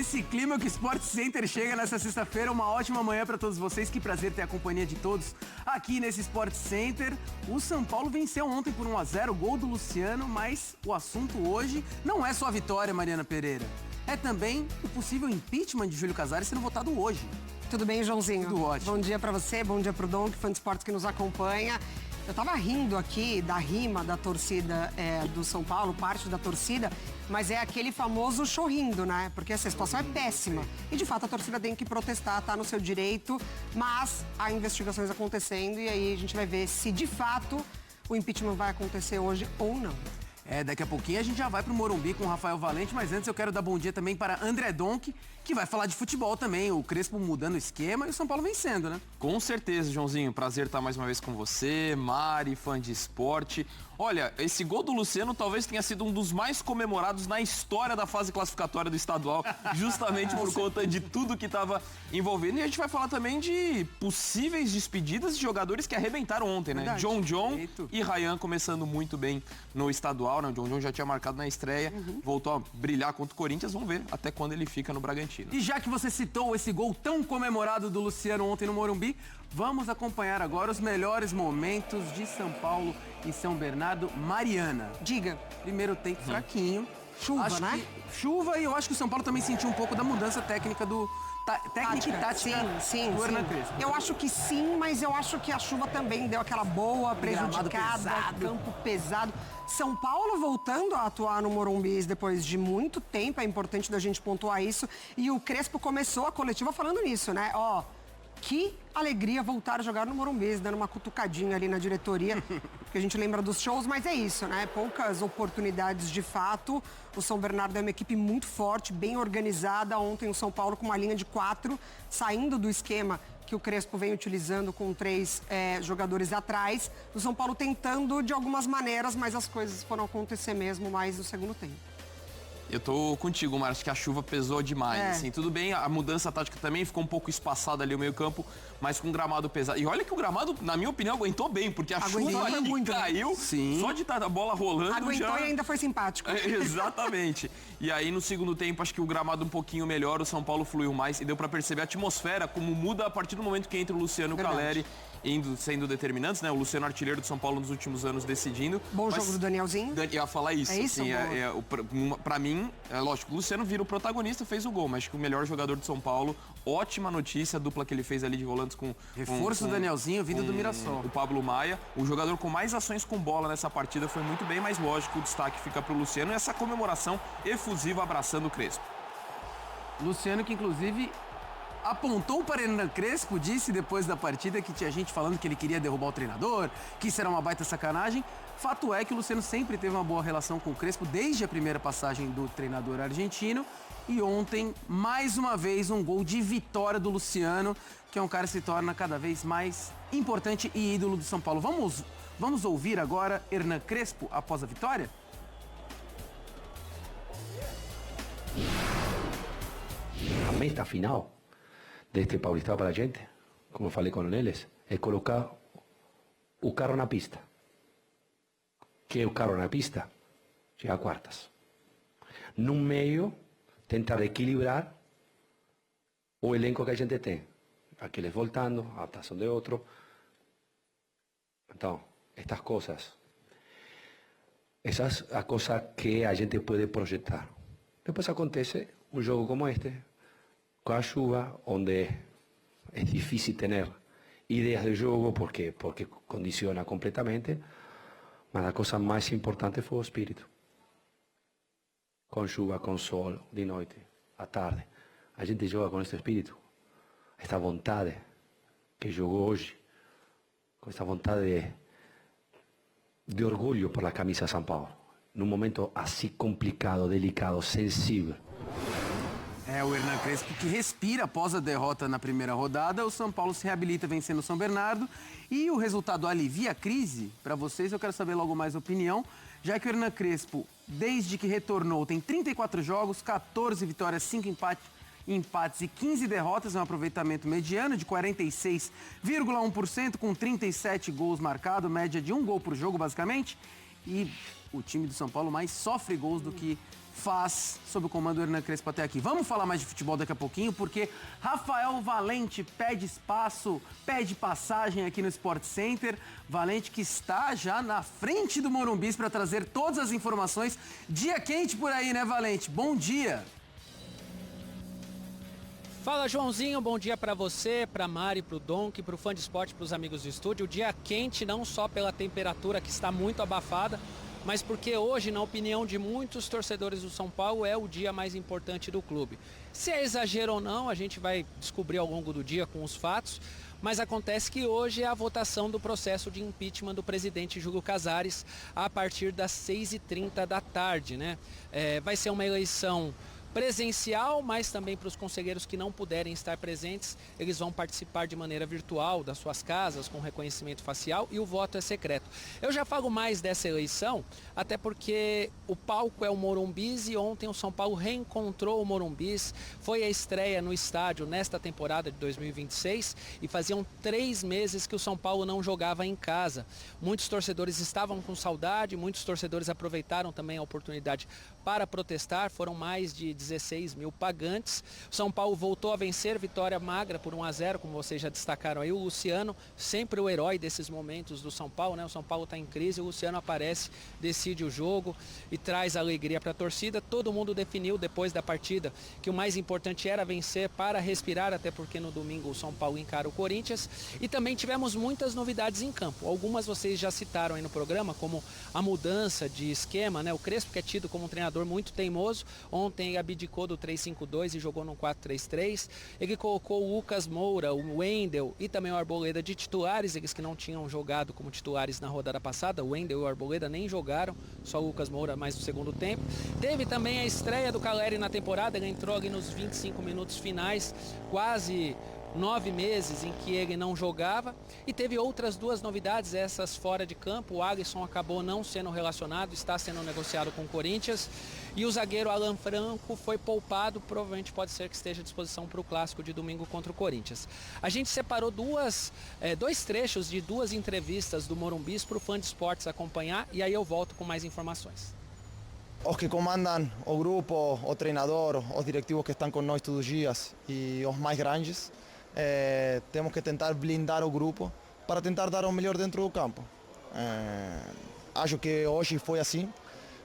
nesse clima que o Sport Center chega nessa sexta-feira. Uma ótima manhã para todos vocês. Que prazer ter a companhia de todos aqui nesse Sport Center. O São Paulo venceu ontem por 1-0, gol do Luciano, mas o assunto hoje não é só a vitória, Mariana Pereira. É também o possível impeachment de Júlio Casares sendo votado hoje. Tudo bem, Joãozinho? Tudo ótimo. Bom dia pra você, bom dia pro Dom, que fã de esportes que nos acompanha. Eu tava rindo aqui da rima da torcida do São Paulo, parte da torcida, mas é aquele famoso chorrindo, né? Porque essa situação é péssima. E, de fato, a torcida tem que protestar, tá no seu direito, mas há investigações acontecendo e aí a gente vai ver se, de fato, o impeachment vai acontecer hoje ou não. Daqui a pouquinho a gente já vai pro Morumbi com o Rafael Valente, mas antes eu quero dar bom dia também para André Donk, que vai falar de futebol também, o Crespo mudando o esquema e o São Paulo vencendo, né? Com certeza, Joãozinho. Prazer estar mais uma vez com você, Mari, fã de esporte. Olha, esse gol do Luciano talvez tenha sido um dos mais comemorados na história da fase classificatória do estadual, justamente por conta de tudo que estava envolvendo. E a gente vai falar também de possíveis despedidas de jogadores que arrebentaram ontem, né? Verdade. John e Ryan começando muito bem no estadual, né? O John já tinha marcado na estreia, voltou a brilhar contra o Corinthians. Vamos ver até quando ele fica no Bragantino. E já que você citou esse gol tão comemorado do Luciano ontem no Morumbi, vamos acompanhar agora os melhores momentos de São Paulo e São Bernardo. Mariana. Diga. Primeiro tempo fraquinho. Chuva, né? Chuva, e eu acho que o São Paulo também sentiu um pouco da mudança técnica técnica e tática do Hernan Crespo. Eu acho que sim, mas eu acho que a chuva também deu aquela boa prejudicada, campo pesado. São Paulo voltando a atuar no Morumbi depois de muito tempo, é importante da gente pontuar isso. E o Crespo começou a coletiva falando nisso, né? Ó, que alegria voltar a jogar no Morumbi, dando uma cutucadinha ali na diretoria, porque a gente lembra dos shows, mas é isso, né? Poucas oportunidades de fato. O São Bernardo é uma equipe muito forte, bem organizada. Ontem o São Paulo com uma linha de 4, saindo do esquema que o Crespo vem utilizando com 3 jogadores atrás. O São Paulo tentando de algumas maneiras, mas as coisas foram acontecer mesmo mais no segundo tempo. Eu tô contigo, Márcio, que a chuva pesou demais, assim. Tudo bem, a mudança tática também ficou um pouco espaçada ali o meio campo, mas com gramado pesado. E olha que o gramado, na minha opinião, aguentou bem, porque a chuva ali muito, caiu, só de estar a bola rolando aguentou e ainda foi simpático. Exatamente. E aí, no segundo tempo, acho que o gramado um pouquinho melhor, o São Paulo fluiu mais e deu pra perceber a atmosfera, como muda a partir do momento que entra o Luciano e o Caleri sendo determinantes, né? O Luciano artilheiro do São Paulo nos últimos anos decidindo. Bom jogo do Danielzinho. Eu ia falar isso. É isso? Assim, pra mim, é lógico, o Luciano vira o protagonista, fez o gol, mas acho que o melhor jogador do São Paulo, ótima notícia, a dupla que ele fez ali de volantes com... Reforço do Danielzinho, vindo do Mirassol. O Pablo Maia, o jogador com mais ações com bola nessa partida, foi muito bem, mas lógico, o destaque fica pro Luciano e essa comemoração efusiva abraçando o Crespo. Luciano que, inclusive, apontou para Hernan Crespo, disse depois da partida que tinha gente falando que ele queria derrubar o treinador, que isso era uma baita sacanagem. Fato é que o Luciano sempre teve uma boa relação com o Crespo desde a primeira passagem do treinador argentino. E ontem, mais uma vez, um gol de vitória do Luciano, que é um cara que se torna cada vez mais importante e ídolo do São Paulo. Vamos ouvir agora Hernan Crespo após a vitória? A meta final deste Paulistão para a gente, como falei com eles, é colocar o carro na pista. Que é o carro na pista? Chega a quartas. No meio, tentar equilibrar o elenco que a gente tem. Aqueles voltando, a adaptação de outro. Então, estas coisas, essas a coisa que a gente pode projetar. Depois acontece um jogo como este, com a chuva, onde é difícil ter ideias de jogo porque condiciona completamente, mas a coisa mais importante foi o espírito. Com chuva, com sol, de noite, à tarde, a gente joga com esse espírito, esta vontade que jogou hoje, com esta vontade de orgulho por la camisa São Paulo, num momento assim complicado, delicado, sensível. É o Hernan Crespo que respira após a derrota na primeira rodada. O São Paulo se reabilita vencendo o São Bernardo. E o resultado alivia a crise? Para vocês, eu quero saber logo mais a opinião. Já que o Hernan Crespo, desde que retornou, tem 34 jogos, 14 vitórias, 5 empates e 15 derrotas, um aproveitamento mediano de 46,1%, com 37 gols marcados, média de 1 gol por jogo, basicamente. E o time do São Paulo mais sofre gols do que faz sob o comando do Hernan Crespo até aqui. Vamos falar mais de futebol daqui a pouquinho, porque Rafael Valente pede espaço, pede passagem aqui no Sport Center. Valente que está já na frente do Morumbi para trazer todas as informações. Dia quente por aí, né, Valente? Bom dia! Fala, Joãozinho, bom dia para você, para Mari, para o Donk, para o fã de esporte, para os amigos do estúdio. O dia quente não só pela temperatura que está muito abafada, mas porque hoje, na opinião de muitos torcedores do São Paulo, é o dia mais importante do clube. Se é exagero ou não, a gente vai descobrir ao longo do dia com os fatos, mas acontece que hoje é a votação do processo de impeachment do presidente Júlio Casares a partir das 6h30 da tarde, né? Vai ser uma eleição presencial, mas também para os conselheiros que não puderem estar presentes, eles vão participar de maneira virtual das suas casas, com reconhecimento facial, e o voto é secreto. Eu já falo mais dessa eleição, até porque o palco é o Morumbis e ontem o São Paulo reencontrou o Morumbis, foi a estreia no estádio nesta temporada de 2026 e faziam 3 meses que o São Paulo não jogava em casa. Muitos torcedores estavam com saudade, muitos torcedores aproveitaram também a oportunidade para protestar, foram mais de 16 mil pagantes. O São Paulo voltou a vencer, vitória magra por 1-0, como vocês já destacaram aí. O Luciano, sempre o herói desses momentos do São Paulo, né? O São Paulo está em crise, o Luciano aparece, decide o jogo e traz alegria para a torcida. Todo mundo definiu depois da partida que o mais importante era vencer para respirar, até porque no domingo o São Paulo encara o Corinthians. E também tivemos muitas novidades em campo. Algumas vocês já citaram aí no programa, como a mudança de esquema, né? O Crespo, que é tido como um treinador muito teimoso, ontem abdicou do 3-5-2 e jogou no 4-3-3. Ele colocou o Lucas Moura, o Wendel e também o Arboleda de titulares, eles que não tinham jogado como titulares na rodada passada. O Wendel e o Arboleda nem jogaram, só o Lucas Moura mais no segundo tempo. Teve também a estreia do Caleri na temporada, ele entrou ali nos 25 minutos finais, quase 9 meses em que ele não jogava, e teve outras 2 novidades, essas fora de campo. O Alisson acabou não sendo relacionado, está sendo negociado com o Corinthians, e o zagueiro Alan Franco foi poupado, provavelmente pode ser que esteja à disposição para o clássico de domingo contra o Corinthians. A gente separou 2 trechos de 2 entrevistas do Morumbis para o fã de esportes acompanhar, e aí eu volto com mais informações. Os que comandam o grupo, o treinador, os directivos que estão conosco todos os dias e os mais grandes, temos que tentar blindar o grupo para tentar dar o melhor dentro do campo. Acho que hoje foi assim.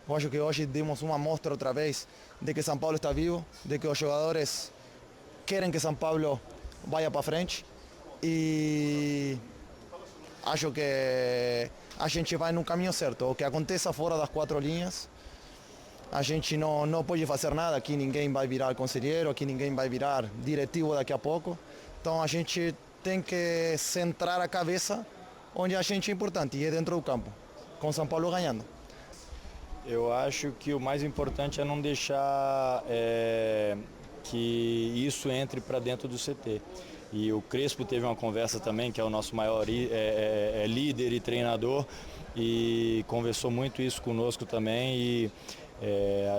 Eu acho que hoje demos uma mostra outra vez de que São Paulo está vivo, de que os jogadores querem que São Paulo vá para frente, e acho que a gente vai no caminho certo. O que aconteça fora das 4 linhas, a gente não pode fazer nada. Aqui ninguém vai virar conselheiro, aqui ninguém vai virar diretivo daqui a pouco. Então a gente tem que centrar a cabeça onde a gente é importante, e é dentro do campo, com São Paulo ganhando. Eu acho que o mais importante é não deixar que isso entre para dentro do CT. E o Crespo teve uma conversa também, que é o nosso maior líder e treinador, e conversou muito isso conosco também. E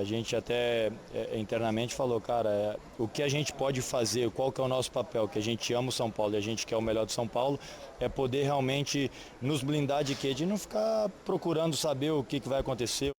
a gente até internamente falou, cara, o que a gente pode fazer, qual que é o nosso papel, que a gente ama o São Paulo e a gente quer o melhor do São Paulo, é poder realmente nos blindar de quê? De não ficar procurando saber o que vai acontecer.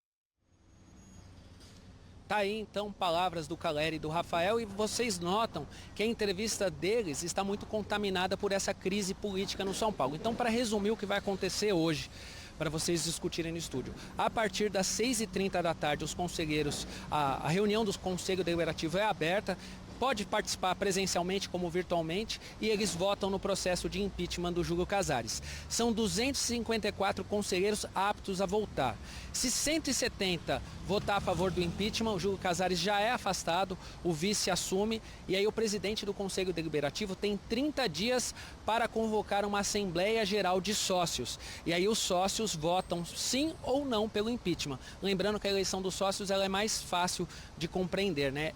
Tá aí então palavras do Caleri e do Rafael, e vocês notam que a entrevista deles está muito contaminada por essa crise política no São Paulo. Então, para resumir o que vai acontecer hoje, para vocês discutirem no estúdio, a partir das 6h30 da tarde, os conselheiros, a reunião do Conselho Deliberativo é aberta. Pode participar presencialmente como virtualmente, e eles votam no processo de impeachment do Júlio Casares. São 254 conselheiros aptos a votar. Se 170 votar a favor do impeachment, o Júlio Casares já é afastado, o vice assume, e aí o presidente do Conselho Deliberativo tem 30 dias para convocar uma Assembleia Geral de Sócios. E aí os sócios votam sim ou não pelo impeachment. Lembrando que a eleição dos sócios ela é mais fácil de compreender, né?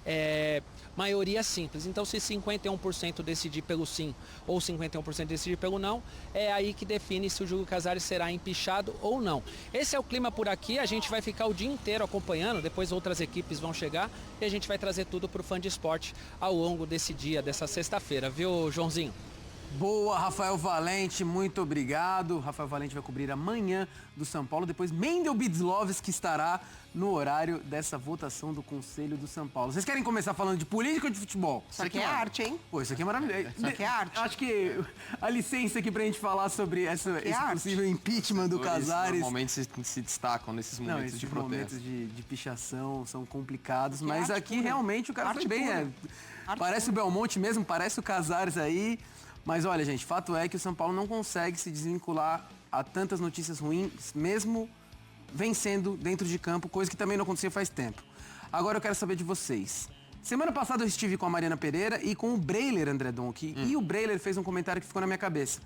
Maioria simples. Então, se 51% decidir pelo sim ou 51% decidir pelo não, é aí que define se o Júlio Casares será empichado ou não. Esse é o clima por aqui. A gente vai ficar o dia inteiro acompanhando, depois outras equipes vão chegar e a gente vai trazer tudo para o fã de esporte ao longo desse dia, dessa sexta-feira, viu, Joãozinho? Boa, Rafael Valente, muito obrigado. Rafael Valente vai cobrir amanhã do São Paulo, depois Mendel Bidzlovski estará no horário dessa votação do Conselho do São Paulo. Vocês querem começar falando de política ou de futebol? Isso aqui é arte, hein? Pô, isso aqui é maravilhoso. Isso aqui é arte. Acho que a licença aqui pra gente falar sobre esse possível impeachment do Casares. Normalmente se destacam nesses momentos de protesto. Momentos de pichação são complicados, Que mas arte aqui pura. realmente o cara Arte foi bem. pura. Parece o Belmonte mesmo, parece o Casares aí. Mas olha, gente, fato é que o São Paulo não consegue se desvincular a tantas notícias ruins, mesmo vencendo dentro de campo, coisa que também não acontecia faz tempo. Agora eu quero saber de vocês. Semana passada eu estive com a Mariana Pereira e com o Breiler, André Donk. E o Breiler fez um comentário que ficou na minha cabeça.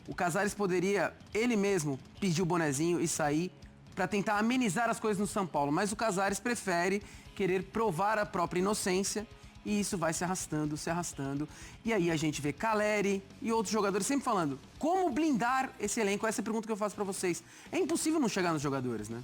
O Casares poderia, ele mesmo, pedir o bonezinho e sair para tentar amenizar as coisas no São Paulo. Mas o Casares prefere querer provar a própria inocência. E isso vai se arrastando, se arrastando. E aí a gente vê Caleri e outros jogadores sempre falando como blindar esse elenco. Essa é a pergunta que eu faço pra vocês. É impossível não chegar nos jogadores, né?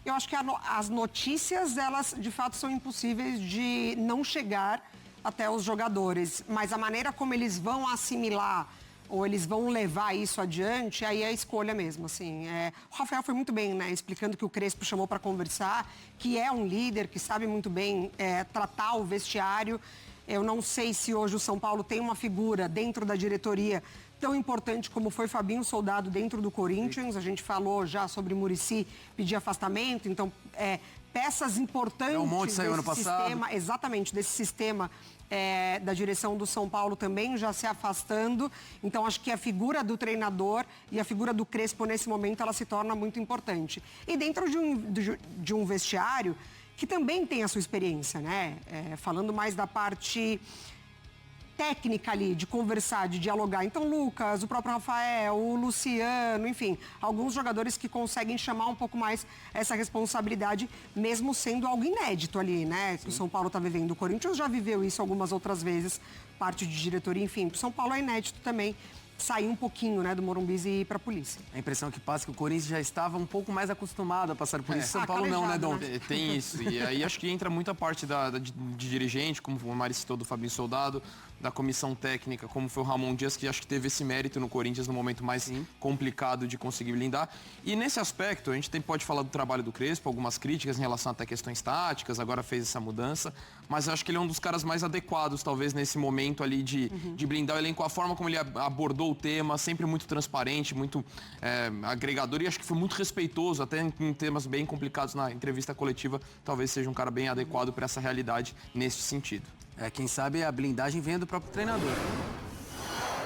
Eu acho que as notícias, elas de fato são impossíveis de não chegar até os jogadores. Mas a maneira como eles vão assimilar ou eles vão levar isso adiante, aí é a escolha mesmo, assim. O Rafael foi muito bem, né, explicando que o Crespo chamou para conversar, que é um líder, que sabe muito bem tratar o vestiário. Eu não sei se hoje o São Paulo tem uma figura dentro da diretoria tão importante como foi Fabinho Soldado dentro do Corinthians. A gente falou já sobre Muricy pedir afastamento, então peças importantes Belmonte saiu ano passado. Sistema, exatamente, desse sistema da direção do São Paulo também já se afastando. Então acho que a figura do treinador e a figura do Crespo nesse momento ela se torna muito importante. E dentro de um vestiário que também tem a sua experiência, né? Falando mais da parte técnica ali, de conversar, de dialogar. Então, Lucas, o próprio Rafael, o Luciano, enfim, alguns jogadores que conseguem chamar um pouco mais essa responsabilidade, mesmo sendo algo inédito ali, né? Que o São Paulo está vivendo. O Corinthians já viveu isso algumas outras vezes, parte de diretoria, enfim. O São Paulo é inédito também sair um pouquinho, né, do Morumbis e ir para a polícia. A impressão que passa é que o Corinthians já estava um pouco mais acostumado a passar por isso. São Paulo não, né, Dom? Tem isso. E aí acho que entra muita parte de dirigente, como o Mari citou, do Fabinho Soldado, da comissão técnica, como foi o Ramon Dias, que acho que teve esse mérito no Corinthians no momento mais complicado de conseguir blindar. E nesse aspecto, a gente pode falar do trabalho do Crespo, algumas críticas em relação até questões táticas, agora fez essa mudança, mas eu acho que ele é um dos caras mais adequados, talvez, nesse momento ali de blindar o elenco, a forma como ele abordou o tema, sempre muito transparente, muito agregador, e acho que foi muito respeitoso, até em temas bem complicados na entrevista coletiva, talvez seja um cara bem adequado para essa realidade nesse sentido. Quem sabe a blindagem vem do próprio treinador.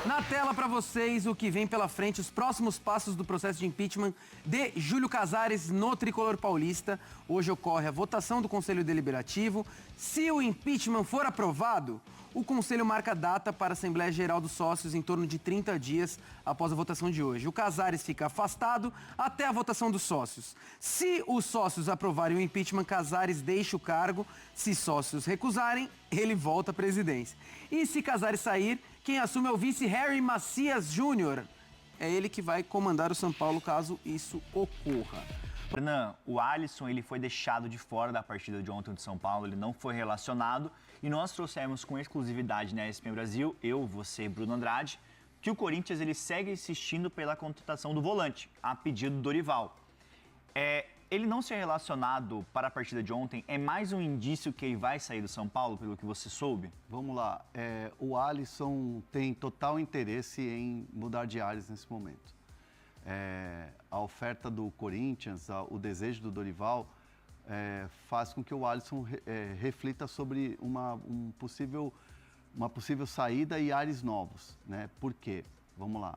Na tela para vocês o que vem pela frente, os próximos passos do processo de impeachment de Júlio Casares no Tricolor Paulista. Hoje ocorre a votação do Conselho Deliberativo. Se o impeachment for aprovado, o Conselho marca data para a Assembleia Geral dos Sócios em torno de 30 dias após a votação de hoje. O Casares fica afastado até a votação dos sócios. Se os sócios aprovarem o impeachment, Casares deixa o cargo. Se sócios recusarem, ele volta à presidência. E se Casares sair, quem assume é o vice Harry Macias Júnior. É ele que vai comandar o São Paulo caso isso ocorra. Renan, o Alisson ele foi deixado de fora da partida de ontem de São Paulo, ele não foi relacionado e nós trouxemos com exclusividade na ESPN Brasil, eu, você e Bruno Andrade, que o Corinthians ele segue insistindo pela contratação do volante, a pedido do Dorival. Ele não ser relacionado para a partida de ontem é mais um indício que ele vai sair do São Paulo, pelo que você soube? Vamos lá, o Alisson tem total interesse em mudar de áreas nesse momento. A oferta do Corinthians, o desejo do Dorival, faz com que o Alisson reflita sobre uma possível saída e ares novos, né? Por quê? Vamos lá.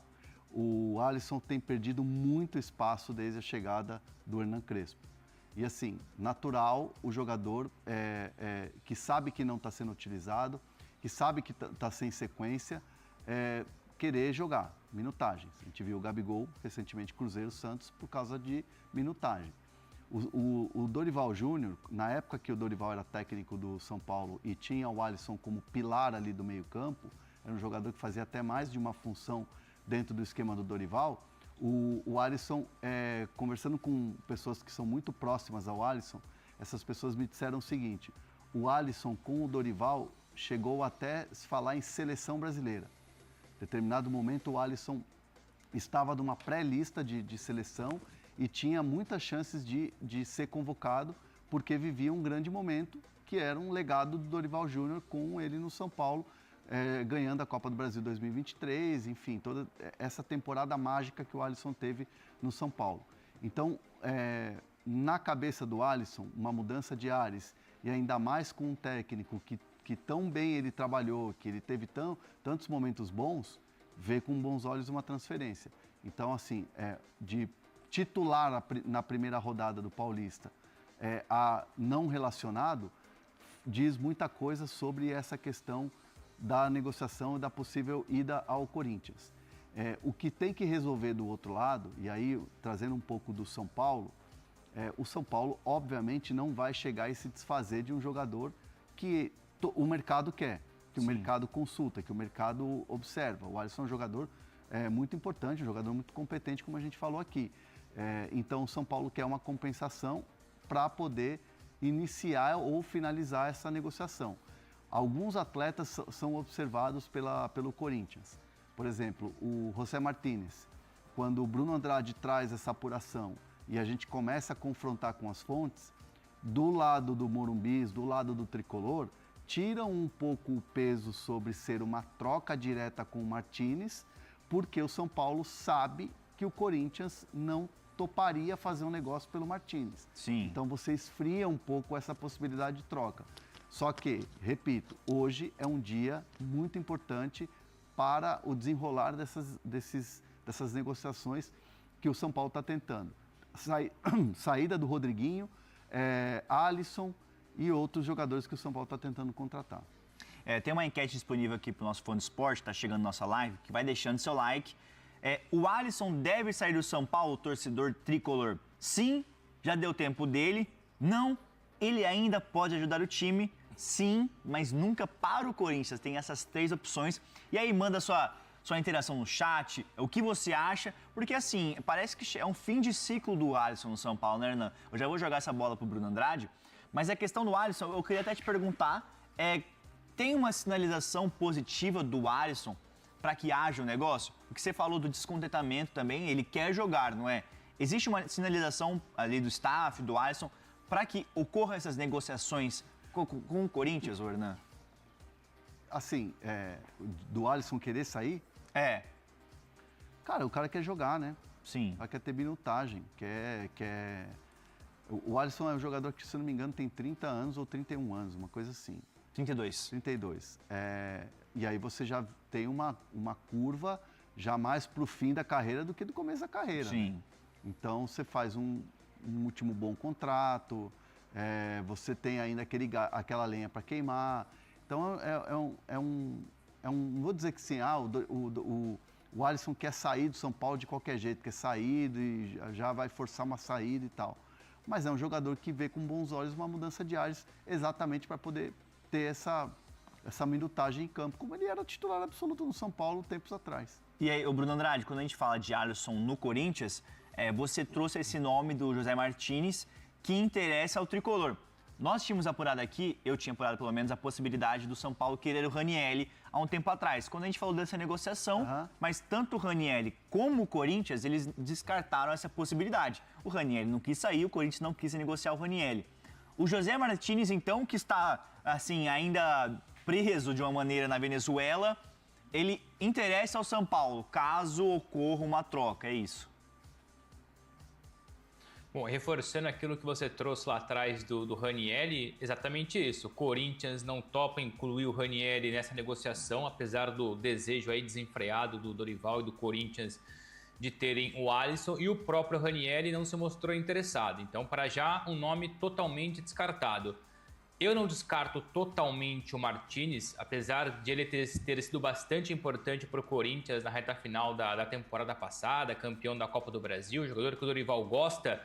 O Alisson tem perdido muito espaço desde a chegada do Hernan Crespo. E assim, natural o jogador que sabe que não está sendo utilizado, que sabe que está sem sequência, querer jogar, minutagens. A gente viu o Gabigol, recentemente Cruzeiro Santos, por causa de minutagem. O Dorival Júnior, na época que o Dorival era técnico do São Paulo e tinha o Alisson como pilar ali do meio-campo, era um jogador que fazia até mais de uma função dentro do esquema do Dorival. O Alisson, conversando com pessoas que são muito próximas ao Alisson, essas pessoas me disseram o seguinte: o Alisson com o Dorival chegou até se falar em seleção brasileira. Em determinado momento, o Alisson estava numa pré-lista de seleção e tinha muitas chances de ser convocado, porque vivia um grande momento, que era um legado do Dorival Júnior com ele no São Paulo, ganhando a Copa do Brasil 2023, enfim, toda essa temporada mágica que o Alisson teve no São Paulo. Então, na cabeça do Alisson, uma mudança de ares, e ainda mais com um técnico que tão bem ele trabalhou, que ele teve tantos momentos bons, vê com bons olhos uma transferência. Então, assim, de titular na primeira rodada do Paulista a não relacionado, diz muita coisa sobre essa questão da negociação e da possível ida ao Corinthians. O que tem que resolver do outro lado, e aí trazendo um pouco do São Paulo, o São Paulo obviamente não vai chegar e se desfazer de um jogador que o mercado quer, que o mercado consulta, que o mercado observa. O Alisson é um jogador muito importante, um jogador muito competente, como a gente falou aqui. Então o São Paulo quer uma compensação para poder iniciar ou finalizar essa negociação. Alguns atletas são observados pelo Corinthians. Por exemplo, o José Martínez. Quando o Bruno Andrade traz essa apuração e a gente começa a confrontar com as fontes, do lado do Morumbis, do lado do Tricolor, tiram um pouco o peso sobre ser uma troca direta com o Martínez, porque o São Paulo sabe que o Corinthians não toparia fazer um negócio pelo Martínez. Sim. Então você esfria um pouco essa possibilidade de troca. Só que, repito, hoje é um dia muito importante para o desenrolar dessas negociações que o São Paulo está tentando. Saída do Rodriguinho, Alisson e outros jogadores que o São Paulo está tentando contratar. Tem uma enquete disponível aqui para o nosso Fã do Esporte, está chegando na nossa live, que vai deixando seu like. O Alisson deve sair do São Paulo, torcedor tricolor? Sim, já deu tempo dele. Não, ele ainda pode ajudar o time. Sim, mas nunca para o Corinthians. Tem essas 3 opções. E aí manda sua interação no chat, o que você acha. Porque assim, parece que é um fim de ciclo do Alisson no São Paulo, né, Hernan? Eu já vou jogar essa bola pro Bruno Andrade. Mas a questão do Alisson, eu queria até te perguntar, tem uma sinalização positiva do Alisson para que haja um negócio? Porque você falou do descontentamento também, ele quer jogar, não é? Existe uma sinalização ali do staff, do Alisson, para que ocorram essas negociações com o Corinthians, Hernan? Assim, do Alisson querer sair? Cara, o cara quer jogar, né? Sim. O cara quer ter minutagem, O Alisson é um jogador que, se não me engano, tem 30 anos ou 31 anos, uma coisa assim. 32. 32. E aí você já tem uma curva já mais para o fim da carreira do que do começo da carreira. Sim. Né? Então você faz um último bom contrato, você tem ainda aquela lenha para queimar. Então não vou dizer que sim, o Alisson quer sair do São Paulo de qualquer jeito, quer sair e já vai forçar uma saída e tal. Mas é um jogador que vê com bons olhos uma mudança de ares exatamente para poder ter essa minutagem em campo, como ele era titular absoluto no São Paulo tempos atrás. E aí, Bruno Andrade, quando a gente fala de Alisson no Corinthians, você trouxe esse nome do José Martínez que interessa ao tricolor. Nós tínhamos apurado aqui, eu tinha apurado pelo menos, a possibilidade do São Paulo querer o Ranieri há um tempo atrás, quando a gente falou dessa negociação, mas tanto o Ranieri como o Corinthians, eles descartaram essa possibilidade. O Ranieri não quis sair, o Corinthians não quis negociar o Ranieri. O José Martínez, então, que está, assim, ainda preso de uma maneira na Venezuela, ele interessa ao São Paulo, caso ocorra uma troca, é isso? Bom, reforçando aquilo que você trouxe lá atrás do Ranieri, exatamente isso. O Corinthians não topa incluir o Ranieri nessa negociação, apesar do desejo aí desenfreado do Dorival e do Corinthians de terem o Alisson, e o próprio Ranieri não se mostrou interessado. Então, para já, um nome totalmente descartado. Eu não descarto totalmente o Martínez, apesar de ele ter sido bastante importante para o Corinthians na reta final da temporada passada, campeão da Copa do Brasil, jogador que o Dorival gosta.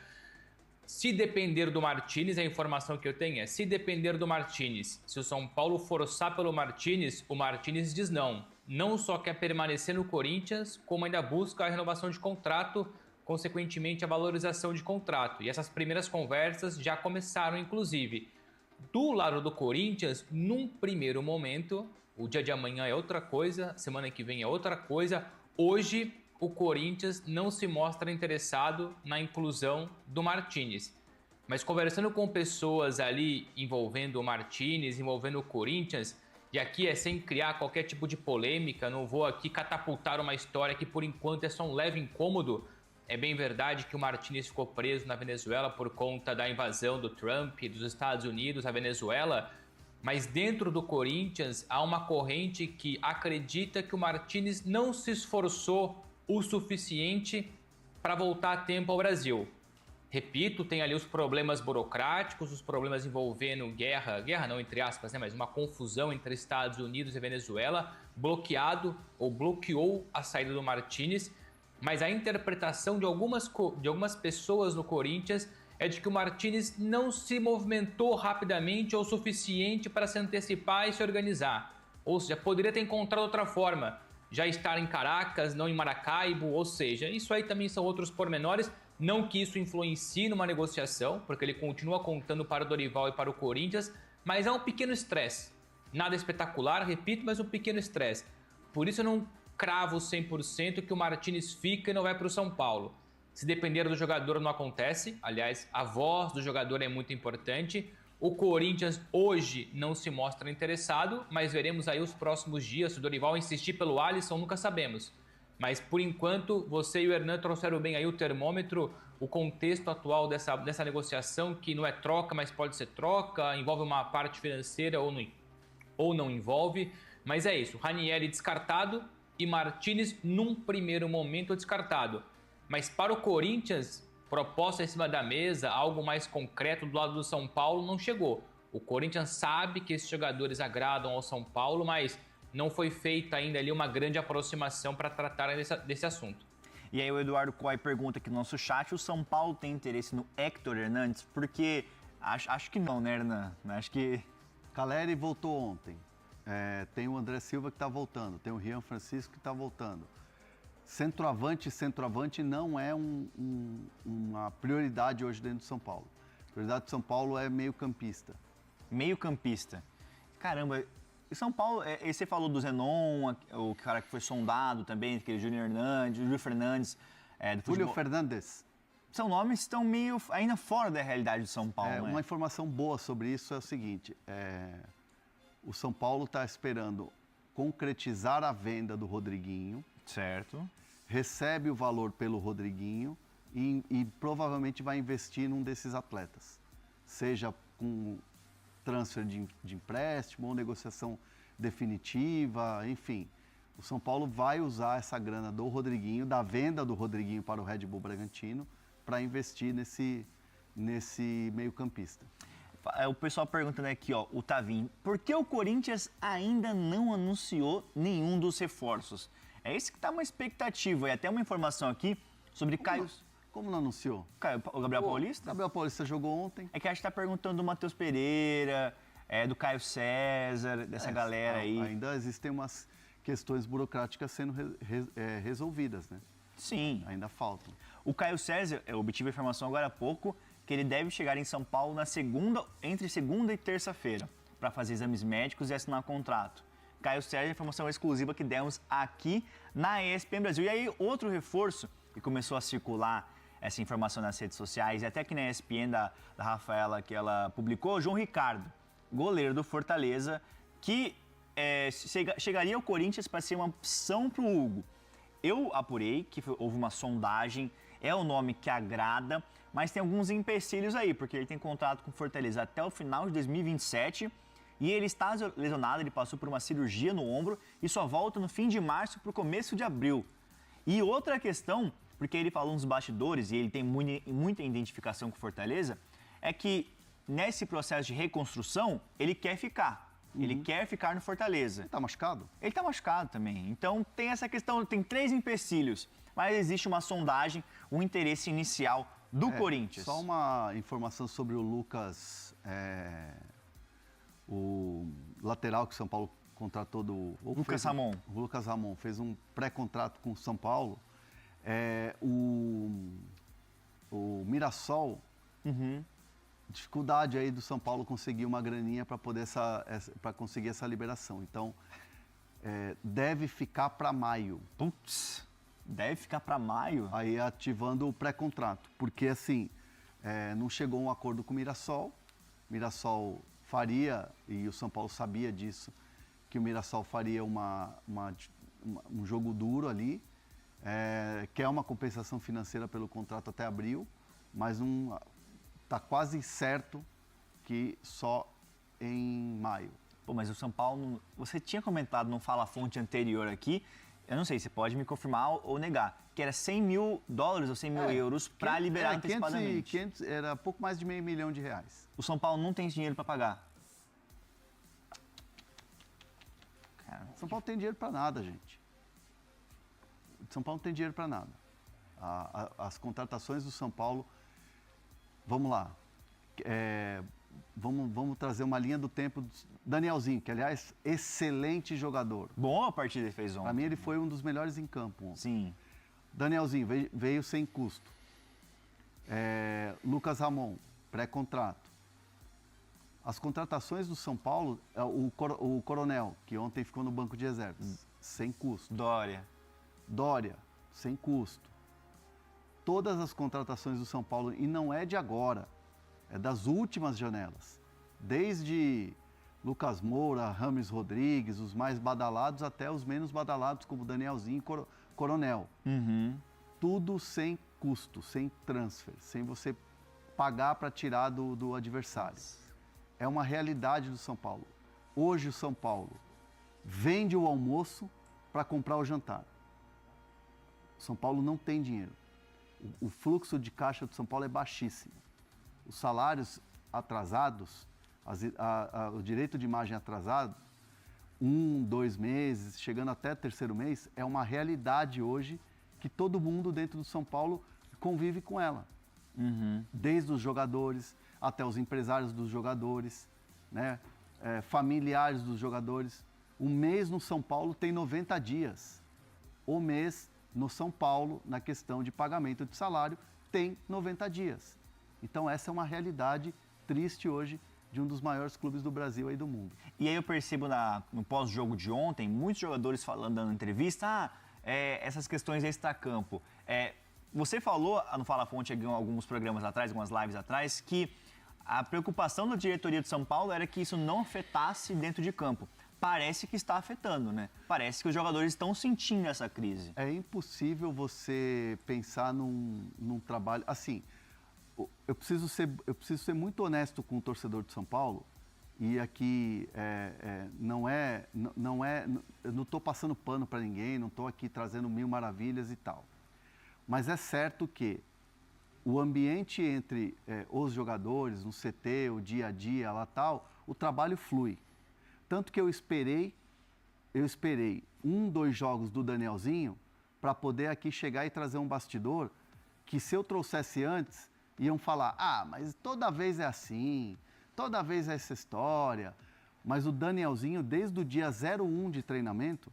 Se depender do Martínez, a informação que eu tenho é, se depender do Martínez, se o São Paulo forçar pelo Martínez, o Martínez diz não. Não só quer permanecer no Corinthians, como ainda busca a renovação de contrato, consequentemente a valorização de contrato. E essas primeiras conversas já começaram, inclusive. Do lado do Corinthians, num primeiro momento, O dia de amanhã é outra coisa, semana que vem é outra coisa. Hoje, o Corinthians não se mostra interessado na inclusão do Martínez. Mas conversando com pessoas ali envolvendo o Martínez, envolvendo o Corinthians, e aqui é sem criar qualquer tipo de polêmica, não vou aqui catapultar uma história que por enquanto é só um leve incômodo. É bem verdade que o Martínez ficou preso na Venezuela por conta da invasão do Trump, dos Estados Unidos à Venezuela, mas dentro do Corinthians há uma corrente que acredita que o Martínez não se esforçou o suficiente para voltar a tempo ao Brasil. Repito, tem ali os problemas burocráticos, os problemas envolvendo guerra não entre aspas, né, mas uma confusão entre Estados Unidos e Venezuela, bloqueou a saída do Martínez, mas a interpretação de algumas pessoas no Corinthians é de que o Martínez não se movimentou rapidamente ou o suficiente para se antecipar e se organizar. Ou seja, poderia ter encontrado outra forma, já estar em Caracas, não em Maracaibo, ou seja, isso aí também são outros pormenores, não que isso influencie numa negociação, porque ele continua contando para o Dorival e para o Corinthians, mas há um pequeno estresse. Nada espetacular, repito, mas um pequeno estresse. Por isso eu não cravo 100% que o Martínez fica e não vai para o São Paulo. Se depender do jogador não acontece, aliás, a voz do jogador é muito importante. O Corinthians hoje não se mostra interessado, mas veremos aí os próximos dias. Se o Dorival insistir pelo Alisson, nunca sabemos. Mas por enquanto, você e o Hernan trouxeram bem aí o termômetro, o contexto atual dessa negociação, que não é troca, mas pode ser troca, envolve uma parte financeira ou não envolve. Mas é isso, Ranieri descartado e Martínez num primeiro momento descartado. Mas para o Corinthians, proposta em cima da mesa, algo mais concreto do lado do São Paulo não chegou. O Corinthians sabe que esses jogadores agradam ao São Paulo, mas não foi feita ainda ali uma grande aproximação para tratar desse assunto. E aí o Eduardo Coy pergunta aqui no nosso chat, o São Paulo tem interesse no Héctor Hernandes? Porque acho que não, né, Hernan? Acho que... Caleri voltou ontem. Tem o André Silva que está voltando. Tem o Rian Francisco que está voltando. Centroavante não é uma prioridade hoje dentro do São Paulo. A prioridade do São Paulo é meio-campista. Meio-campista. Caramba, em São Paulo, você falou do Zenon, o cara que foi sondado também, aquele Júnior Hernandes, Júlio Fernandes. Júlio Fernandes. São nomes que estão meio ainda fora da realidade do São Paulo, né? Uma informação boa sobre isso é o seguinte, o São Paulo está esperando concretizar a venda do Rodriguinho. Certo. Recebe o valor pelo Rodriguinho e provavelmente vai investir num desses atletas. Seja com transfer de empréstimo ou negociação definitiva, enfim. O São Paulo vai usar essa grana do Rodriguinho, da venda do Rodriguinho para o Red Bull Bragantino, para investir nesse meio-campista. O pessoal perguntando aqui, ó, o Tavim, por que o Corinthians ainda não anunciou nenhum dos reforços? É esse que está uma expectativa e até uma informação aqui sobre Caio... Como não anunciou? O Gabriel Paulista? Gabriel Paulista jogou ontem. É que a gente está perguntando do Matheus Pereira, do Caio César, dessa galera aí. Ainda existem umas questões burocráticas sendo resolvidas, né? Sim. Ainda faltam. O Caio César, eu obtive a informação agora há pouco, que ele deve chegar em São Paulo entre segunda e terça-feira, para fazer exames médicos e assinar contrato. Caio César, informação exclusiva que demos aqui na ESPN Brasil. E aí, outro reforço, que começou a circular essa informação nas redes sociais, e até aqui na ESPN da Rafaela, que ela publicou, João Ricardo, goleiro do Fortaleza, que chegaria ao Corinthians para ser uma opção para o Hugo. Eu apurei que houve uma sondagem, é o nome que agrada, mas tem alguns empecilhos aí, porque ele tem contrato com o Fortaleza até o final de 2027, e ele está lesionado, ele passou por uma cirurgia no ombro e só volta no fim de março para o começo de abril. E outra questão, porque ele falou nos bastidores e ele tem muita identificação com o Fortaleza, é que nesse processo de reconstrução ele quer ficar. Ele quer ficar no Fortaleza. Ele tá machucado? Ele tá machucado também. Então tem essa questão, tem 3 empecilhos, mas existe uma sondagem, um interesse inicial do Corinthians. Só uma informação sobre o Lucas... O lateral que o São Paulo contratou do... Lucas Ramon. O Lucas Ramon fez um pré-contrato com o São Paulo. O Mirassol dificuldade aí do São Paulo conseguir uma graninha para poder para conseguir essa liberação. Então, deve ficar para maio. Putz, deve ficar para maio? Aí ativando o pré-contrato. Porque, assim, não chegou um acordo com o Mirassol. Mirassol faria, e o São Paulo sabia disso, que o Mirassol faria um jogo duro ali, quer uma compensação financeira pelo contrato até abril, mas está quase certo que só em maio. Pô, mas o São Paulo, você tinha comentado no Fala Fonte anterior aqui, eu não sei, você pode me confirmar ou negar, que era $100 mil ou 100 mil euros para liberar antecipadamente. 500, era pouco mais de R$500 milhão. O São Paulo não tem esse dinheiro para pagar? São Paulo tem dinheiro para nada, gente. São Paulo não tem dinheiro para nada. As contratações do São Paulo, vamos lá, vamos trazer uma linha do tempo. Danielzinho, que aliás, excelente jogador. Boa a partida ele fez ontem. Para mim ele foi um dos melhores em campo ontem. Sim. Danielzinho veio sem custo. Lucas Ramon, pré-contrato. As contratações do São Paulo, o Coronel, que ontem ficou no banco de reservas, sem custo. Dória, sem custo. Todas as contratações do São Paulo, e não é de agora, é das últimas janelas. Desde Lucas Moura, Rames Rodrigues, os mais badalados até os menos badalados, como Danielzinho e Coronel. Tudo sem custo, sem transfer, sem você pagar para tirar do adversário. É uma realidade do São Paulo. Hoje o São Paulo vende o almoço para comprar o jantar. O São Paulo não tem dinheiro. O fluxo de caixa do São Paulo é baixíssimo. Os salários atrasados, o direito de imagem atrasado, 1, 2 meses, chegando até terceiro mês, é uma realidade hoje que todo mundo dentro do São Paulo convive com ela. Desde os jogadores até os empresários dos jogadores, né? Familiares dos jogadores. O mês no São Paulo tem 90 dias. O mês no São Paulo, na questão de pagamento de salário, tem 90 dias. Então essa é uma realidade triste hoje de um dos maiores clubes do Brasil e do mundo. E aí eu percebo no pós-jogo de ontem, muitos jogadores falando, dando entrevista, essas questões extra-campo. Você falou no Fala Fonte alguns programas atrás, algumas lives atrás, que a preocupação da diretoria de São Paulo era que isso não afetasse dentro de campo. Parece que está afetando, né? Parece que os jogadores estão sentindo essa crise. É impossível você pensar num trabalho... Assim, eu preciso ser muito honesto com o torcedor de São Paulo, e aqui eu não estou passando pano para ninguém, não estou aqui trazendo mil maravilhas e tal. Mas é certo que o ambiente entre os jogadores, no CT, o dia a dia, lá tal, o trabalho flui. Tanto que eu esperei 1, 2 jogos do Danielzinho para poder aqui chegar e trazer um bastidor que, se eu trouxesse antes, iam falar, mas toda vez é assim, toda vez é essa história. Mas o Danielzinho, desde o dia 01 de treinamento,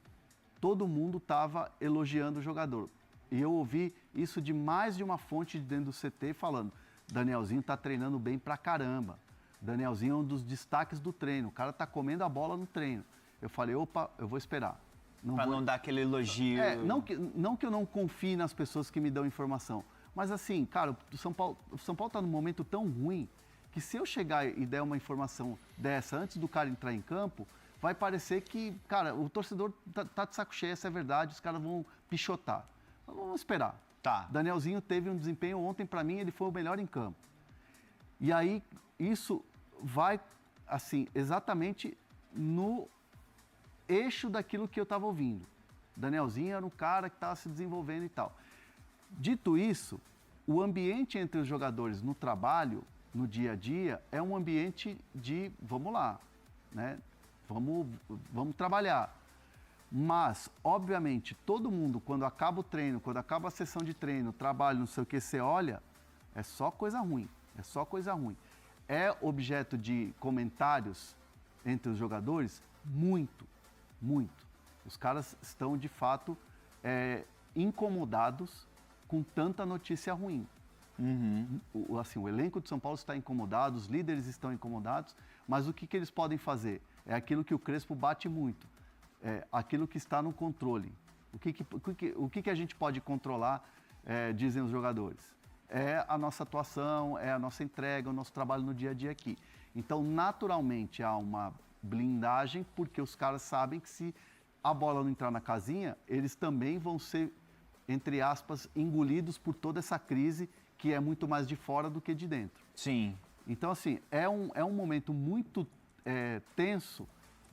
todo mundo estava elogiando o jogador. E eu ouvi isso de mais de uma fonte dentro do CT falando, Danielzinho está treinando bem pra caramba. Danielzinho é um dos destaques do treino. O cara tá comendo a bola no treino. Eu falei, opa, eu vou esperar. Não dar aquele elogio. Não que eu não confie nas pessoas que me dão informação. Mas assim, cara, o São Paulo tá num momento tão ruim que se eu chegar e der uma informação dessa antes do cara entrar em campo, vai parecer que, cara, o torcedor tá de saco cheio, essa é verdade, os caras vão pichotar. Vamos esperar. Tá. Danielzinho teve um desempenho ontem, para mim, ele foi o melhor em campo. E aí, isso vai, assim, exatamente no eixo daquilo que eu estava ouvindo. Danielzinho era um cara que estava se desenvolvendo e tal. Dito isso, o ambiente entre os jogadores no trabalho, no dia a dia, é um ambiente de, vamos lá, né? Vamos trabalhar. Mas, obviamente, todo mundo, quando acaba o treino, quando acaba a sessão de treino, trabalho, não sei o que, você olha, é só coisa ruim. É só coisa ruim. É objeto de comentários entre os jogadores? Muito, muito. Os caras estão, de fato, incomodados com tanta notícia ruim. O elenco de São Paulo está incomodado, os líderes estão incomodados, mas o que eles podem fazer? É aquilo que o Crespo bate muito, aquilo que está no controle. O que a gente pode controlar, dizem os jogadores? É a nossa atuação, é a nossa entrega, o nosso trabalho no dia a dia aqui. Então, naturalmente, há uma blindagem, porque os caras sabem que se a bola não entrar na casinha, eles também vão ser, entre aspas, engolidos por toda essa crise que é muito mais de fora do que de dentro. Sim. Então, assim, é um momento muito tenso,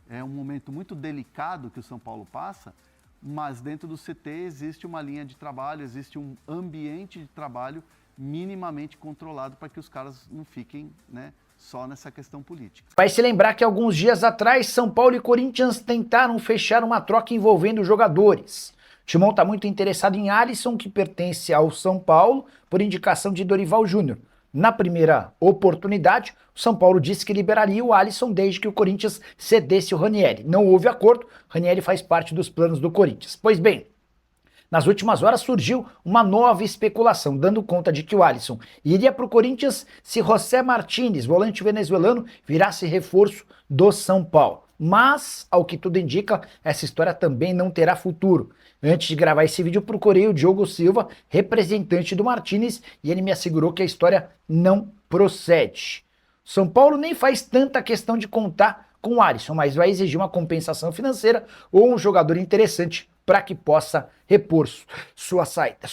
é um momento muito delicado que o São Paulo passa, mas dentro do CT existe uma linha de trabalho, existe um ambiente de trabalho minimamente controlado para que os caras não fiquem, né, só nessa questão política. Vai se lembrar que alguns dias atrás, São Paulo e Corinthians tentaram fechar uma troca envolvendo jogadores. O Timão está muito interessado em Alisson, que pertence ao São Paulo, por indicação de Dorival Júnior. Na primeira oportunidade, o São Paulo disse que liberaria o Alisson desde que o Corinthians cedesse o Ranieri. Não houve acordo, Ranieri faz parte dos planos do Corinthians. Pois bem, nas últimas horas surgiu uma nova especulação, dando conta de que o Alisson iria para o Corinthians se José Martínez, volante venezuelano, virasse reforço do São Paulo. Mas, ao que tudo indica, essa história também não terá futuro. Antes de gravar esse vídeo, procurei o Diogo Silva, representante do Martínez, e ele me assegurou que a história não procede. São Paulo nem faz tanta questão de contar com o Alisson, mas vai exigir uma compensação financeira ou um jogador interessante para que possa repor sua saída.